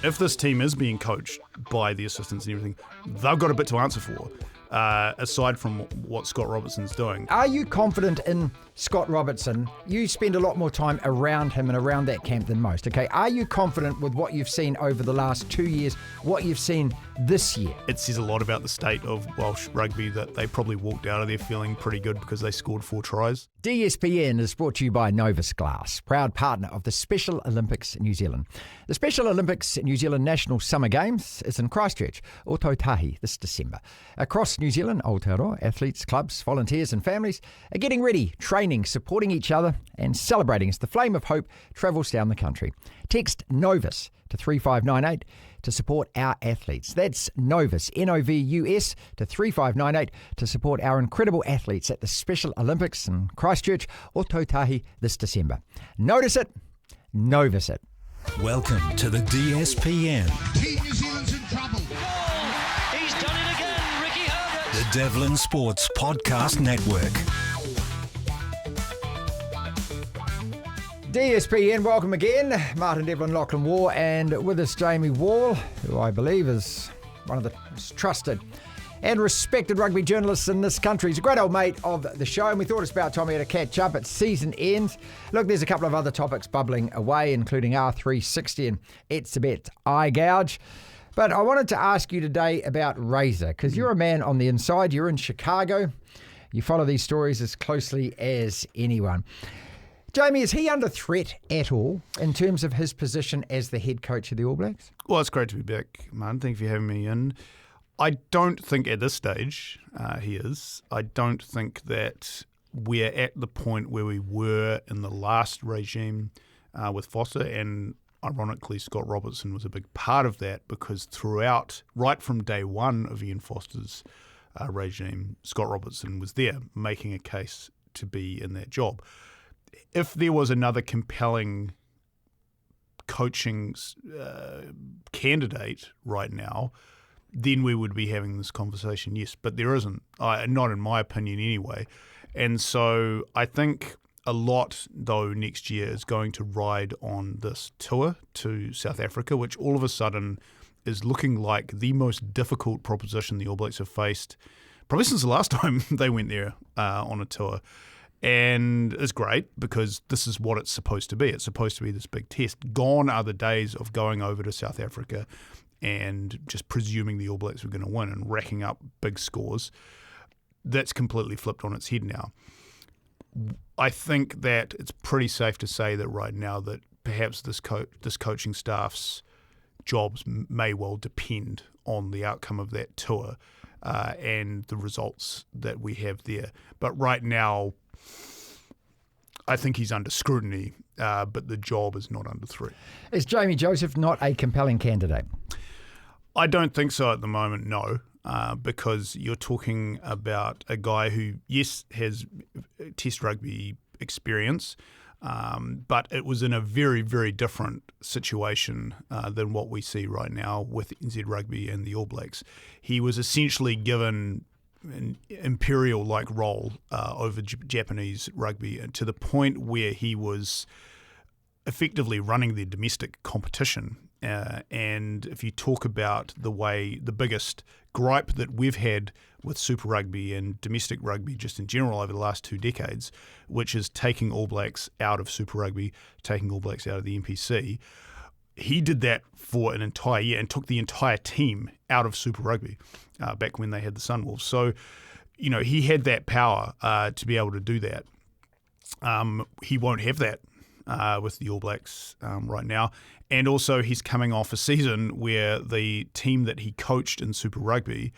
if this team is being coached by the assistants and everything, they've got a bit to answer for, aside from what Scott Robertson's doing. Are you confident in Scott Robertson? You spend a lot more time around him and around that camp than most, okay? Are you confident with what you've seen over the last 2 years, what you've seen this year? It says a lot about the state of Welsh rugby that they probably walked out of there feeling pretty good because they scored 4 tries. DSPN is brought to you by Novus Glass, proud partner of the Special Olympics New Zealand. The Special Olympics New Zealand National Summer Games is in Christchurch, Ōtautahi, this December. Across New Zealand, Aotearoa athletes, clubs, volunteers and families are getting ready, training, supporting each other and celebrating as the flame of hope travels down the country. Text Novus to 3598 to support our athletes. That's Novus, Novus, to 3598 to support our incredible athletes at the Special Olympics in Christchurch, Ōtautahi this December. Notice it, Novus it. Welcome to the DSPN. Team New Zealand's in trouble. Goal! He's done it again, Ricky Herbert. The Devlin Sports Podcast Network. DSPN, welcome again. Martin Devlin, Lachlan Waugh, and with us Jamie Wall, who I believe is one of the most trusted and respected rugby journalists in this country. He's a great old mate of the show, and we thought it's about time we had to catch up at season end. Look, there's a couple of other topics bubbling away, including R360 and It's a Bet Eye Gouge. But I wanted to ask you today about Razor, because you're a man on the inside. You're in Chicago. You follow these stories as closely as anyone. Jamie, is he under threat at all in terms of his position as the head coach of the All Blacks? Well, it's great to be back, Martin. Thank you for having me in. I don't think at this stage he is. I don't think that we're at the point where we were in the last regime with Foster, and ironically, Scott Robertson was a big part of that because throughout, right from day one of Ian Foster's regime, Scott Robertson was there making a case to be in that job. If there was another compelling coaching candidate right now, then we would be having this conversation, yes. But there isn't, not in my opinion anyway. And so I think a lot, though, next year is going to ride on this tour to South Africa, which all of a sudden is looking like the most difficult proposition the All Blacks have faced, probably since the last time they went there on a tour. And it's great because this is what it's supposed to be. It's supposed to be this big test. Gone are the days of going over to South Africa and just presuming the All Blacks were going to win and racking up big scores. That's completely flipped on its head now. I think that it's pretty safe to say that right now that perhaps this coaching staff's jobs may well depend on the outcome of that tour and the results that we have there. But right now, I think he's under scrutiny, but the job is not under threat. Is Jamie Joseph not a compelling candidate? I don't think so at the moment, no, because you're talking about a guy who, yes, has Test rugby experience, but it was in a very, very different situation than what we see right now with NZ Rugby and the All Blacks. He was essentially given an imperial-like role over Japanese rugby, and to the point where he was effectively running their domestic competition. And if you talk about the biggest gripe that we've had with Super Rugby and domestic rugby just in general over the last 2 decades, which is taking All Blacks out of Super Rugby, taking All Blacks out of the NPC, he did that for an entire year and took the entire team out of Super Rugby back when they had the Sunwolves. So, he had that power to be able to do that. He won't have that with the All Blacks right now. And also he's coming off a season where the team that he coached in Super Rugby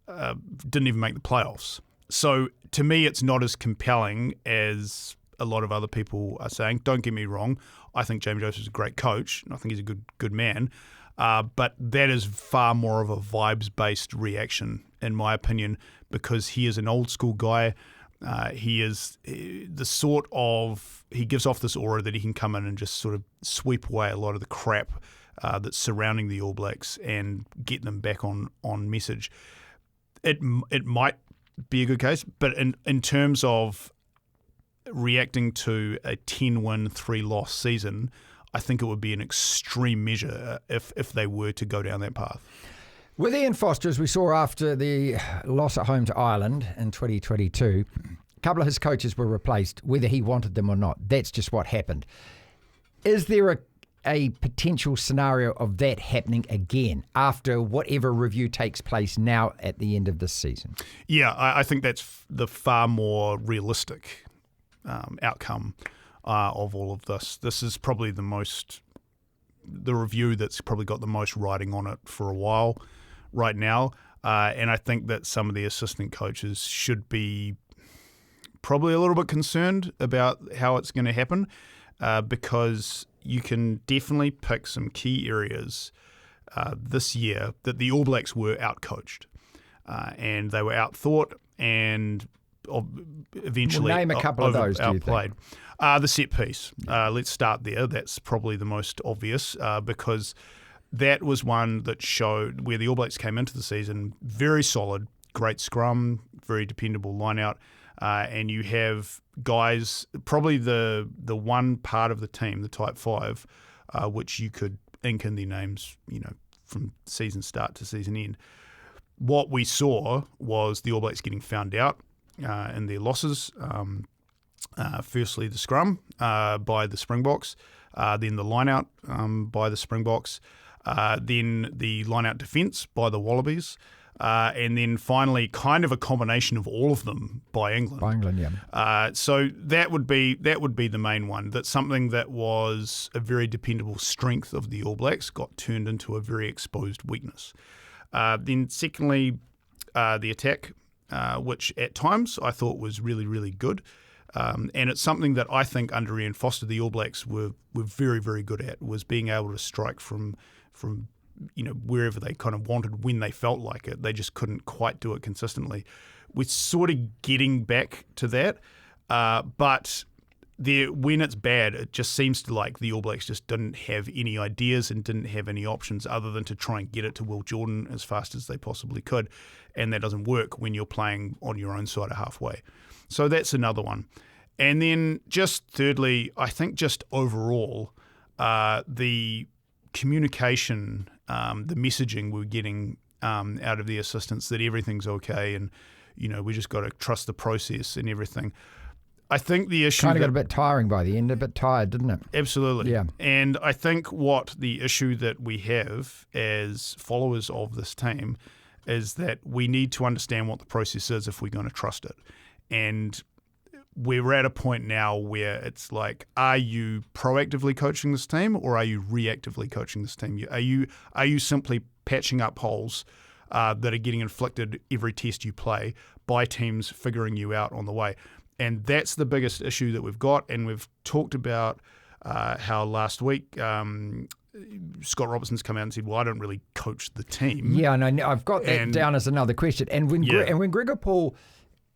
didn't even make the playoffs. So to me, it's not as compelling as a lot of other people are saying. Don't get me wrong. I think Jamie Joseph is a great coach, and I think he's a good man. But that is far more of a vibes-based reaction, in my opinion, because he is an old-school guy. He is the sort of, he gives off this aura that he can come in and just sort of sweep away a lot of the crap that's surrounding the All Blacks and get them back on message. It might be a good case, but in terms of reacting to a 10-win, 3-loss season, I think it would be an extreme measure if they were to go down that path. With Ian Foster, as we saw after the loss at home to Ireland in 2022, a couple of his coaches were replaced, whether he wanted them or not. That's just what happened. Is there a potential scenario of that happening again after whatever review takes place now at the end of this season? Yeah, I think that's the far more realistic outcome of all of this. This is probably the review that's probably got the most riding on it for a while right now. And I think that some of the assistant coaches should be probably a little bit concerned about how it's going to happen because you can definitely pick some key areas this year that the All Blacks were outcoached and they were outthought and eventually name a couple of those, outplayed. Do you think? The set piece. Let's start there. That's probably the most obvious because that was one that showed where the All Blacks came into the season very solid, great scrum, very dependable line-out, and you have guys, probably the one part of the team, the Type 5, which you could ink in their names, from season start to season end. What we saw was the All Blacks getting found out in their losses. Firstly, the scrum by the Springboks, then the line-out by the Springboks, then the line-out defence by the Wallabies, and then finally kind of a combination of all of them by England. By England, yeah. So that would be the main one. That's something that was a very dependable strength of the All Blacks got turned into a very exposed weakness. Then secondly, the attack, which at times I thought was really, really good. And it's something that I think under Ian Foster, the All Blacks were very, very good at, was being able to strike from wherever they kind of wanted when they felt like it. They just couldn't quite do it consistently. We're sort of getting back to that, but when it's bad, it just seems to like the All Blacks just didn't have any ideas and didn't have any options other than to try and get it to Will Jordan as fast as they possibly could, and that doesn't work when you're playing on your own side of halfway. So that's another one. And then just thirdly, I think just overall, the communication, the messaging we're getting out of the assistants that everything's okay and, we just got to trust the process and everything. I think the issue kind of got a bit tiring by the end, a bit tired, didn't it? Absolutely. Yeah. And I think what the issue that we have as followers of this team is that we need to understand what the process is if we're going to trust it. And we're at a point now where it's like, are you proactively coaching this team or are you reactively coaching this team? Are you simply patching up holes that are getting inflicted every test you play by teams figuring you out on the way? And that's the biggest issue that we've got. And we've talked about how last week Scott Robertson's come out and said, well, I don't really coach the team. Yeah, and I've got that down as another question. And when Gregor Paul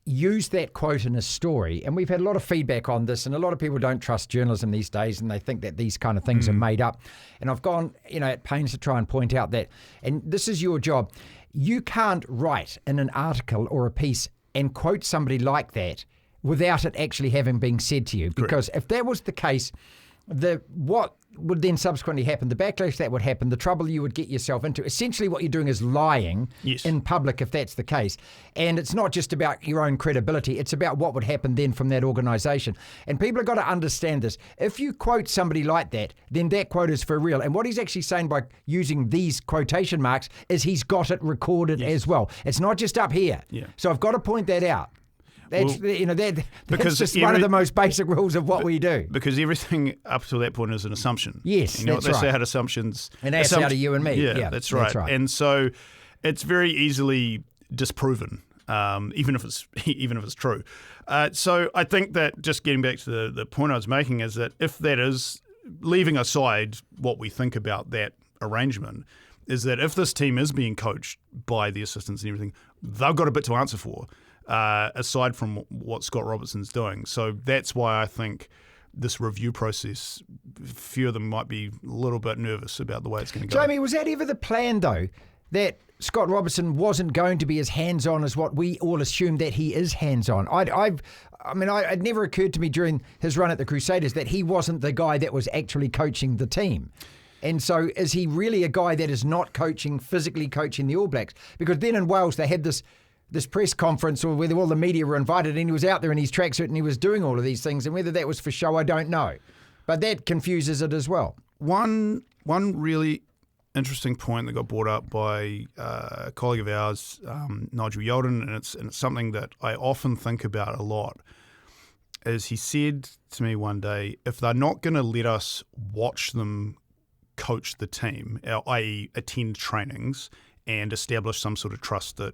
used that quote in his story, and we've had a lot of feedback on this, and a lot of people don't trust journalism these days, and they think that these kind of things are made up. And I've gone, at pains to try and point out that, and this is your job, you can't write in an article or a piece and quote somebody like that without it actually having been said to you. Because if that was the case, what would then subsequently happen, the backlash that would happen, the trouble you would get yourself into, essentially what you're doing is lying in public if that's the case. And it's not just about your own credibility, it's about what would happen then from that organisation. And people have got to understand this. If you quote somebody like that, then that quote is for real. And what he's actually saying by using these quotation marks is he's got it recorded as well. It's not just up here. Yeah. So I've got to point that out. That's, that's just one of the most basic rules of what we do. Because everything up to that point is an assumption. Yes, that's right. They say out assumptions. And that's out of you and me. Yeah, that's right. And so it's very easily disproven, even if it's true. So I think that just getting back to the point I was making is that if that is, leaving aside what we think about that arrangement, is that if this team is being coached by the assistants and everything, they've got a bit to answer for. Aside from what Scott Robertson's doing. So that's why I think this review process, a few of them might be a little bit nervous about the way it's going to go. Jamie, was that ever the plan, though? that Scott Robertson wasn't going to be as hands-on as what we all assumed that he is hands-on. It never occurred to me during his run at the Crusaders that he wasn't the guy that was actually coaching the team. And so is he really a guy that is not physically coaching the All Blacks? Because then in Wales they had this press conference where all the media were invited, and he was out there in his tracksuit and he was doing all of these things, and whether that was for show, I don't know. But that confuses it as well. One really interesting point that got brought up by a colleague of ours, Nigel Yelden, and it's something that I often think about a lot, is he said to me one day, if they're not going to let us watch them coach the team, i.e. attend trainings and establish some sort of trust that,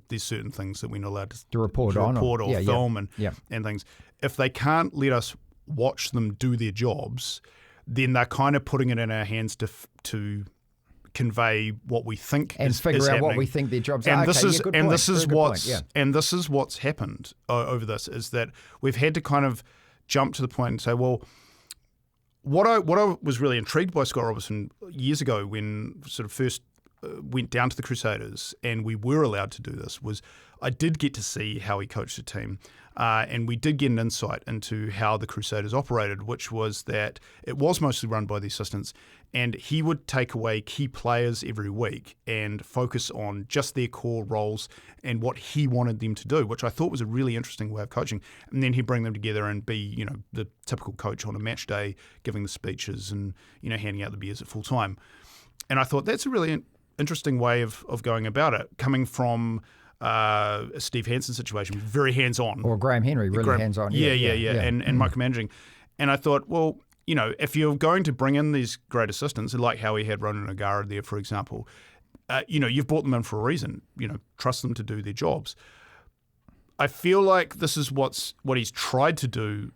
there's certain things that we're not allowed to report on or film and things. If they can't let us watch them do their jobs, then they're kind of putting it in our hands to convey what we think and is figure out happening. what we think their jobs and are. This is good and point. this is Very good what's point, and this is what's happened over this, is that we've had to kind of jump to the point and say, well, what I was really intrigued by Scott Robertson years ago when sort of first went down to the Crusaders and we were allowed to do this, was I did get to see how he coached the team, and we did get an insight into how the Crusaders operated, which was that it was mostly run by the assistants, and he would take away key players every week and focus on just their core roles and what he wanted them to do, which I thought was a really interesting way of coaching. And then he'd bring them together and be, the typical coach on a match day, giving the speeches and, handing out the beers at full time. And I thought that's a really interesting way of going about it, coming from a Steve Hansen situation, very hands-on. Or Graham Henry, really hands-on. Yeah. And micromanaging. And I thought, well, if you're going to bring in these great assistants, like how he had Ronan O'Gara there, for example, you've brought them in for a reason. Trust them to do their jobs. I feel like this is what he's tried to do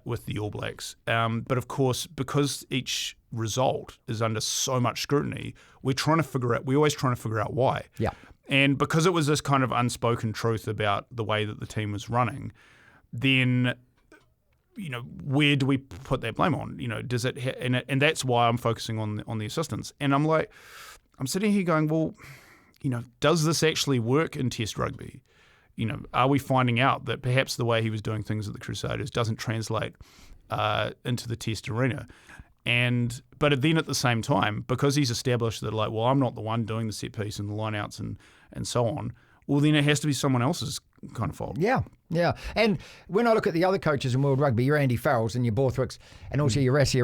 with the All Blacks. But of course, because each result is under so much scrutiny, we're always trying to figure out why. Yeah. And because it was this kind of unspoken truth about the way that the team was running, then where do we put that blame on? Does it and that's why I'm focusing on the assistants. And I'm sitting here going, well, does this actually work in Test rugby? Are we finding out that perhaps the way he was doing things at the Crusaders doesn't translate into the Test arena? But then at the same time, because he's established that, I'm not the one doing the set piece and the lineouts and so on, well, then it has to be someone else's kind of fault. Yeah. And when I look at the other coaches in World Rugby, your Andy Farrells and your Borthwicks and also your Rossi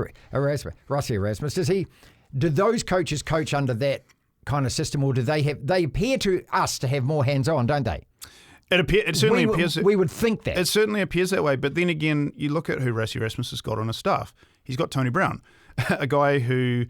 Erasmus, do those coaches coach under that kind of system, or do they appear to us to have more hands-on, don't they? It certainly appears. We would think that. It certainly appears that way. But then again, you look at who Rossi Erasmus has got on his staff. He's got Tony Brown, a guy who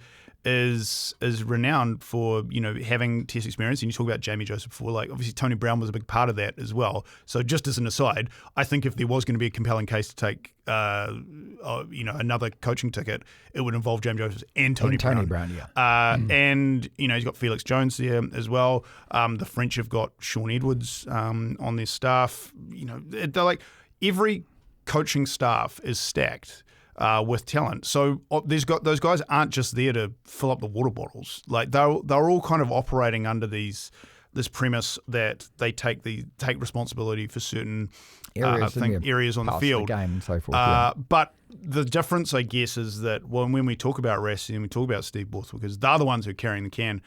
is renowned for having Test experience. And you talk about Jamie Joseph before. Obviously Tony Brown was a big part of that as well. So just as an aside, I think if there was going to be a compelling case to take another coaching ticket, it would involve Jamie Joseph and Tony Brown. Yeah. And he's got Felix Jones there as well. The French have got Sean Edwards on their staff. They're like, every coaching staff is stacked with talent. So those guys aren't just there to fill up the water bottles. They're all kind of operating under this premise that they take responsibility for certain areas on the field, the game and so forth. But the difference, I guess, is that when we talk about Rassi and we talk about Steve Borthwick, because they're the ones who are carrying the can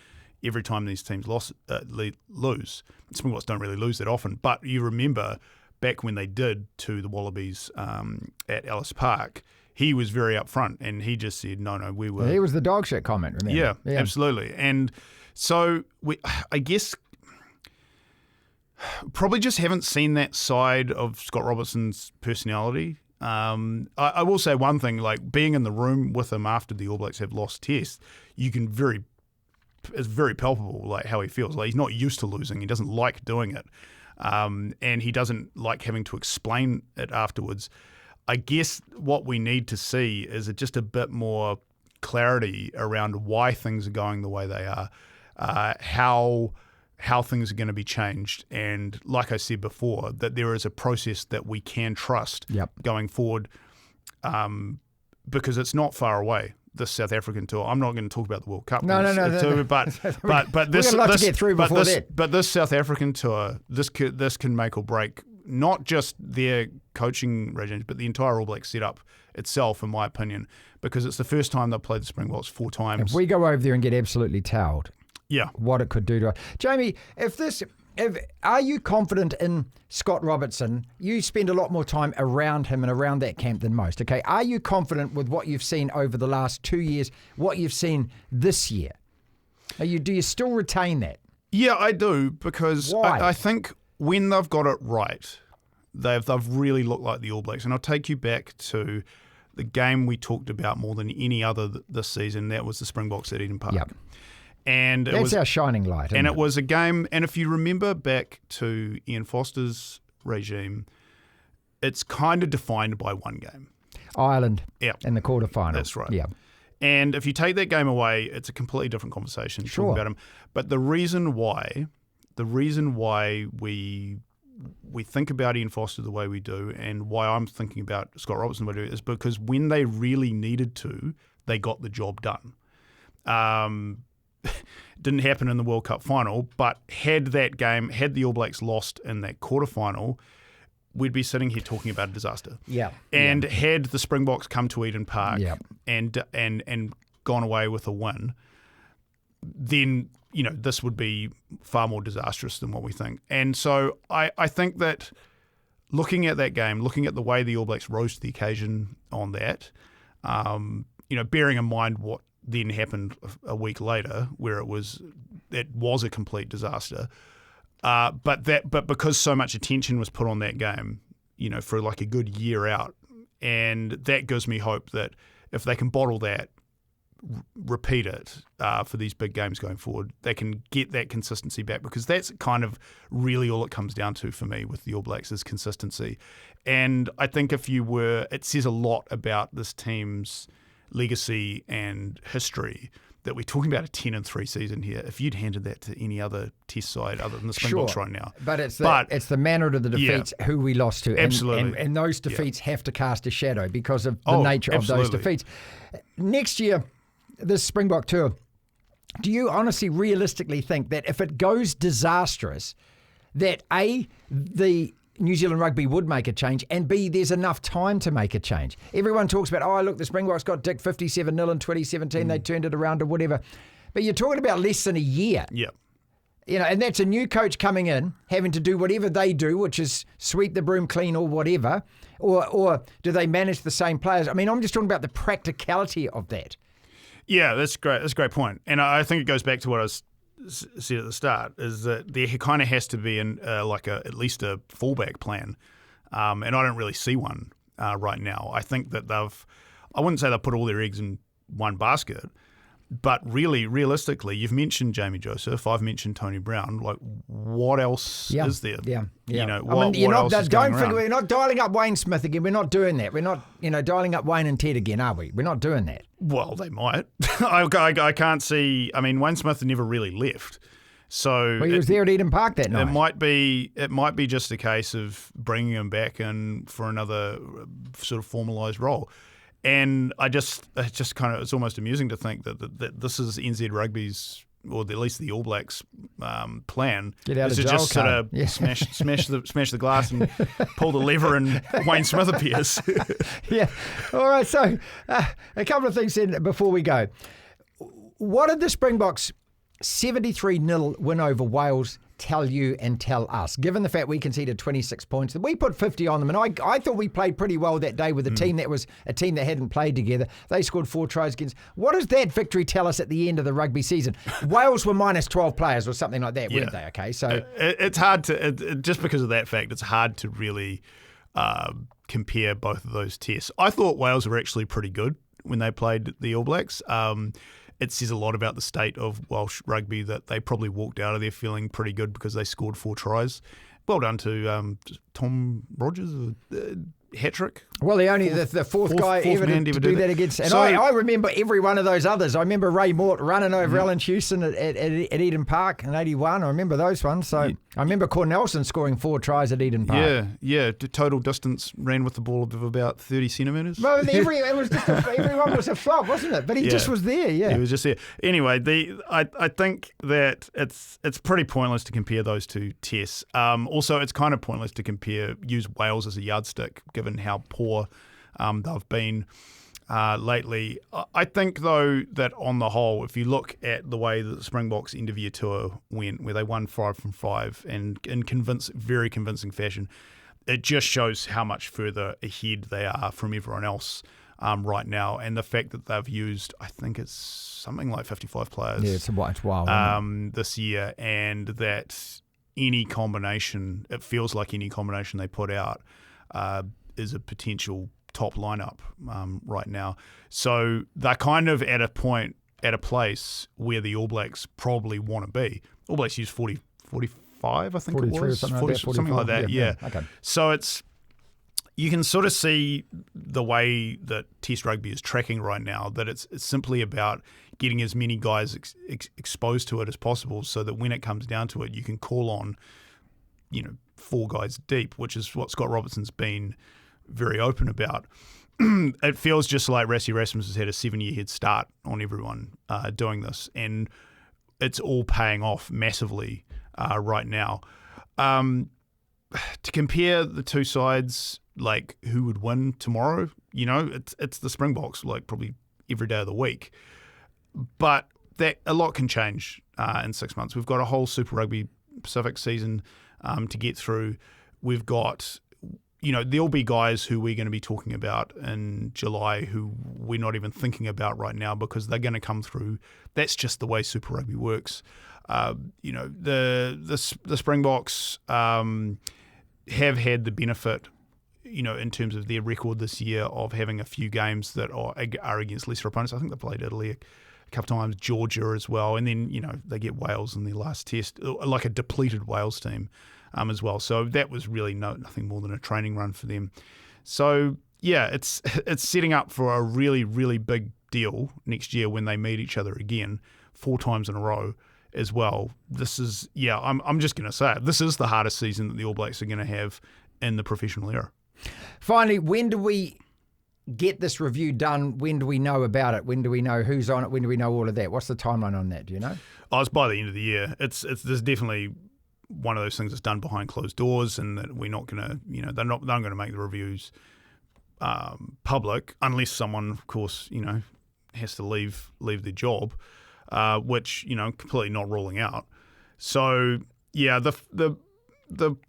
every time these teams lose. Springboks don't really lose that often, but you remember back when they did to the Wallabies at Ellis Park, he was very upfront and he just said, no, we were... He was the dog shit comment, remember? Yeah, absolutely. And so I guess probably just haven't seen that side of Scott Robertson's personality. I will say one thing, being in the room with him after the All Blacks have lost Test, it's very palpable how he feels. He's not used to losing. He doesn't like doing it. And he doesn't like having to explain it afterwards. I guess what we need to see is just a bit more clarity around why things are going the way they are, how things are going to be changed, and like I said before, that there is a process that we can trust going forward, because it's not far away. this South African tour. I'm not going to talk about the World Cup. No. But this, We've got a lot to get through before that. But this South African tour, this can make or break not just their coaching regimes, but the entire All Blacks setup itself, in my opinion, because it's the first time they've played the Springboks 4 times. If we go over there and get absolutely towed, what it could do to us. Jamie, are you confident in Scott Robertson? You spend a lot more time around him and around that camp than most, okay? Are you confident with what you've seen over the last 2 years, what you've seen this year? Do you still retain that? Yeah, I do, because I think when they've got it right, they've really looked like the All Blacks. And I'll take you back to the game we talked about more than any other this season. That was the Springboks at Eden Park. Yep. And that's our shining light. And it was a game, and if you remember back to Ian Foster's regime, it's kind of defined by one game. Ireland in the quarterfinal. That's right. Yeah. And if you take that game away, it's a completely different conversation talking about him. But the reason why we think about Ian Foster the way we do, and why I'm thinking about Scott Robertson the way we do, is because when they really needed to, they got the job done. Didn't happen in the World Cup final, but had the All Blacks lost in that quarterfinal, we'd be sitting here talking about a disaster. Yeah. And had the Springboks come to Eden Park and gone away with a win, then this would be far more disastrous than what we think. And so I think that looking at that game, looking at the way the All Blacks rose to the occasion on that, bearing in mind what then happened a week later, where it was a complete disaster. But because so much attention was put on that game, for like a good year out, and that gives me hope that if they can bottle that, repeat it for these big games going forward, they can get that consistency back, because that's kind of really all it comes down to for me with the All Blacks is consistency. And I think it says a lot about this team's legacy and history that we're talking about a 10-3 season here. If you'd handed that to any other test side other than the Springboks right now. But it's the manner of the defeats, who we lost to. Absolutely. And those defeats have to cast a shadow because of the nature of those defeats. Next year, this Springbok tour, do you honestly, realistically think that if it goes disastrous, that A, the New Zealand Rugby would make a change, and B, there's enough time to make a change? Everyone talks about, look, the Springboks got dicked 57-0 in 2017, they turned it around or whatever. But you're talking about less than a year. Yeah. And that's a new coach coming in, having to do whatever they do, which is sweep the broom clean or whatever, or do they manage the same players? I mean, I'm just talking about the practicality of that. Yeah, that's great. That's a great point. And I think it goes back to what I said at the start, is that there kind of has to be at least a fallback plan. And I don't really see one right now. I think that I wouldn't say they've put all their eggs in one basket, but really, realistically, you've mentioned Jamie Joseph, I've mentioned Tony Brown. Like, what else is there? Yeah. What else is going around? We're not dialing up Wayne Smith again. We're not doing that. We're not, dialing up Wayne and Ted again, are we? We're not doing that. Well, they might. I can't see. I mean, Wayne Smith never really left. So he was there at Eden Park that night. It might be just a case of bringing him back in for another sort of formalised role. And it's almost amusing to think that this is NZ Rugby's, or at least the All Blacks' plan. Get out is of to jail just sort of smash the glass and pull the lever, and Wayne Smith appears. Yeah. All right. So a couple of things then before we go. What did the Springboks 73-0 win over Wales tell you and tell us, given the fact we conceded 26 points, that we put 50 on them? And I thought we played pretty well that day with a team that was a team that hadn't played together. They scored 4 tries against. What does that victory tell us at the end of the rugby season? Wales were minus 12 players or something like that, weren't they? Okay, so it's hard to just because of that fact, it's hard to really compare both of those tests. I thought Wales were actually pretty good when they played the All Blacks. It says a lot about the state of Welsh rugby that they probably walked out of there feeling pretty good because they scored 4 tries. Well done to Tom Rogers, hat-trick. Well, the fourth guy ever to do that against. And I remember every one of those others. I remember Ray Mort running over Alan Hewson at Eden Park in 81. I remember those ones. So I remember Cornelson scoring 4 tries at Eden Park. Yeah. The total distance ran with the ball of about 30 centimetres. Well, everyone was a flop, wasn't it? But he just was there, yeah. He was just there. Anyway, I think that it's pretty pointless to compare those two tests. Also, it's kind of pointless to use Wales as a yardstick, given how poor they've been lately. I think, though, that on the whole, if you look at the way that the Springboks end of year tour went, where they won 5 from 5 and in very convincing fashion, it just shows how much further ahead they are from everyone else right now. And the fact that they've used, I think it's something like 55 players it's wild, this year, and that any combination, it feels like any combination they put out is a potential top lineup right now. So they're kind of at a place where the All Blacks probably want to be. All Blacks used 45, I think it was. something like that, yeah. Okay. So you can sort of see the way that Test rugby is tracking right now, that it's simply about getting as many guys exposed to it as possible, so that when it comes down to it, you can call on, 4 guys deep, which is what Scott Robertson's been very open about. It feels just like Erasmus has had a 7-year head start on everyone doing this, and it's all paying off massively right now. To compare the two sides, like who would win tomorrow, it's the Springboks, like probably every day of the week. But that a lot can change in 6 months. We've got a whole Super Rugby Pacific season to get through. We've got, there'll be guys who we're going to be talking about in July who we're not even thinking about right now, because they're going to come through. That's just the way Super Rugby works. The Springboks have had the benefit, in terms of their record this year, of having a few games that are against lesser opponents. I think they played Italy a couple of times, Georgia as well, and then they get Wales in their last test, like a depleted Wales team as well. So that was really nothing more than a training run for them. So yeah, it's setting up for a really, really big deal next year when they meet each other again 4 times in a row as well. This is, I'm just going to say it, this is the hardest season that the All Blacks are going to have in the professional era. Finally, when do we get this review done? When do we know about it? When do we know who's on it? When do we know all of that? What's the timeline on that? Do you know? It's by the end of the year. There's definitely one of those things that's done behind closed doors, and that we're not going to, they're not going to make the reviews public unless someone, of course, has to leave their job, which, completely not ruling out. So yeah,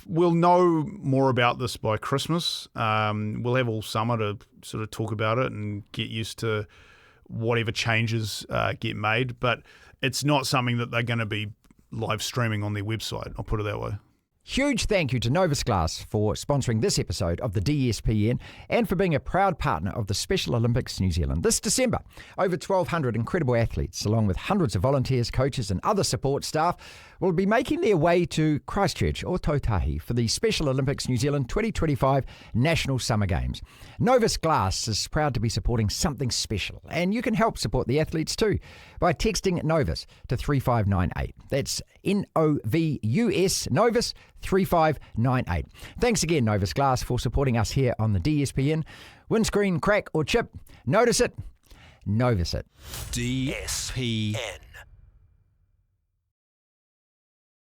we'll know more about this by Christmas. We'll have all summer to sort of talk about it and get used to whatever changes get made. But it's not something that they're going to be live streaming on their website. I'll put it that way. Huge thank you to Novus Glass for sponsoring this episode of the DSPN and for being a proud partner of the Special Olympics New Zealand. This December, over 1,200 incredible athletes, along with hundreds of volunteers, coaches and other support staff, will be making their way to Christchurch or Tautahi for the Special Olympics New Zealand 2025 National Summer Games. Novus Glass is proud to be supporting something special, and you can help support the athletes too by texting Novus to 3598. That's Novus, Novus 3598. Thanks again, Novus Glass, for supporting us here on the DSPN. Windscreen, crack or chip, notice it, Novus it. DSPN.